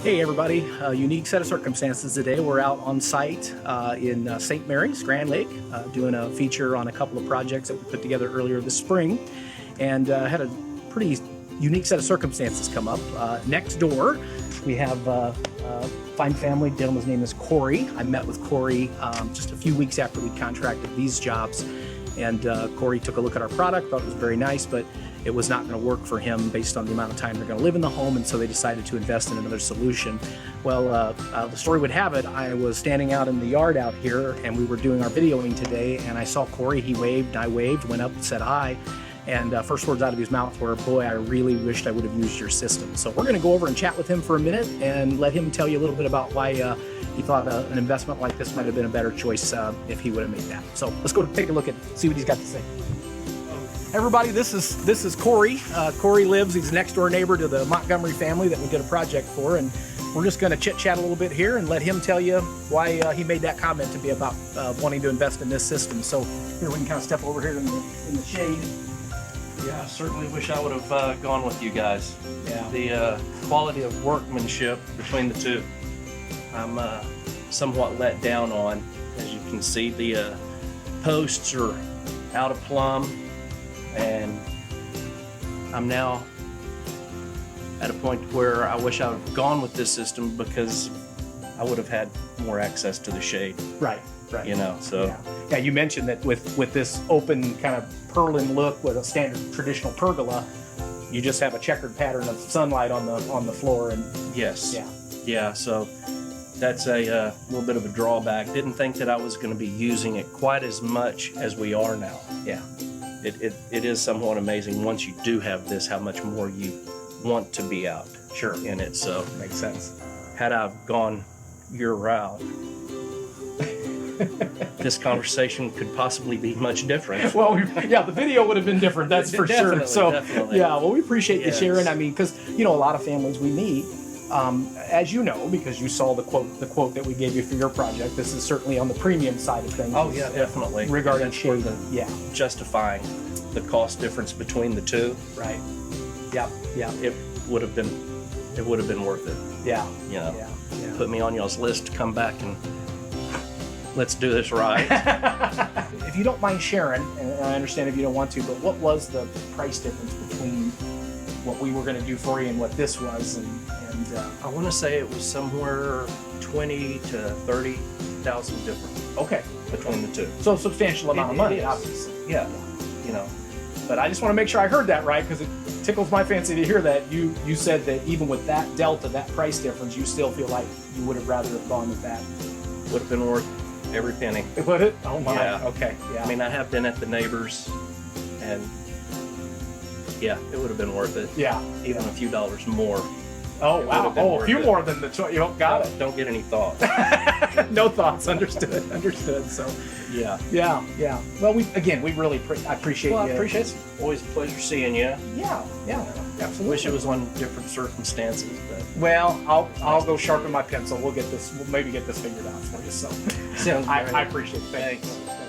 Hey everybody, a unique set of circumstances today. We're out on site in St. Mary's, Grand Lake, doing a feature on a couple of projects that we put together earlier this spring, and had a pretty unique set of circumstances come up. Next door, we have a fine family. Gentleman's name is Corey. I met with Corey just a few weeks after we contracted these jobs, and Corey took a look at our product, thought it was very nice, but it was not going to work for him based on the amount of time they're going to live in the home, and so they decided to invest in another solution. Well, the story would have it, I was standing out in the yard out here, and we were doing our videoing today, and I saw Corey. He waved, I waved, went up and said hi, and first words out of his mouth were, "Boy, I really wished I would have used your system." So we're going to go over and chat with him for a minute and let him tell you a little bit about why he thought an investment like this might have been a better choice if he would have made that. So let's go take a look and see what he's got to say. Everybody, this is Corey. Corey lives, he's a next door neighbor to the Montgomery family that we did a project for, and we're just going to chit chat a little bit here and let him tell you why he made that comment to be about wanting to invest in this system. So here we can kind of step over here in the shade. Yeah, I certainly wish I would have gone with you guys. Yeah. The quality of workmanship between the two, I'm somewhat let down on. As you can see, the posts are out of plumb, and I'm now at a point where I wish I would have gone with this system because I would have had more access to the shade. Right. You know, so. Yeah, you mentioned that with this open kind of purlin look with a standard traditional pergola, you just have a checkered pattern of sunlight on the floor. And Yes. Yeah. Yeah, so that's a little bit of a drawback. Didn't think that I was going to be using it quite as much as we are now. Yeah. It is somewhat amazing once you do have this, how much more you want to be out in it. So Makes sense. had I gone your route, this conversation could possibly be much different. Well, yeah, the video would have been different, that's for sure. Definitely, So, definitely. yeah, well, we appreciate you Yes. sharing. I mean, because, you know, a lot of families we meet, as you know, because you saw the quote that we gave you for your project, this is certainly on the premium side of things. Oh yeah, definitely. Regarding That's where shade. Yeah, justifying the cost difference between the two, right. Yeah, yeah, it would have been worth it. yeah, You know, yeah. put me on y'all's list to come back and let's do this right. If you don't mind sharing, and I understand if you don't want to, but what was the price difference between what we were going to do for you and what this was? And I want to say it was somewhere 20 to 30,000 difference okay, between the two. so a substantial amount of It money, is. obviously. Yeah, you know, But I just want to make sure I heard that right, because it tickles my fancy to hear that you said that even with that delta, that price difference, you still feel like you would have rather have gone with that. would have been worth every penny. Would it? Oh my. Yeah. Okay. Yeah. I mean, I have been at the neighbors, and yeah, it would have been worth it. yeah. Even a few dollars more. Oh It wow. would have been Oh, a worth few it. more than the 20. Oh, got it. Don't get any thought. No thoughts. Understood. Understood. So. Yeah. Yeah. Yeah. Well, we really I appreciate Well, you. I appreciate it. Always a pleasure seeing you. Yeah. Yeah. Absolutely. Wish it was on different circumstances, but Well, I'll go sharpen my pencil. We'll maybe get this figured out for you. So. sounds great. I appreciate it. Thanks. Thanks.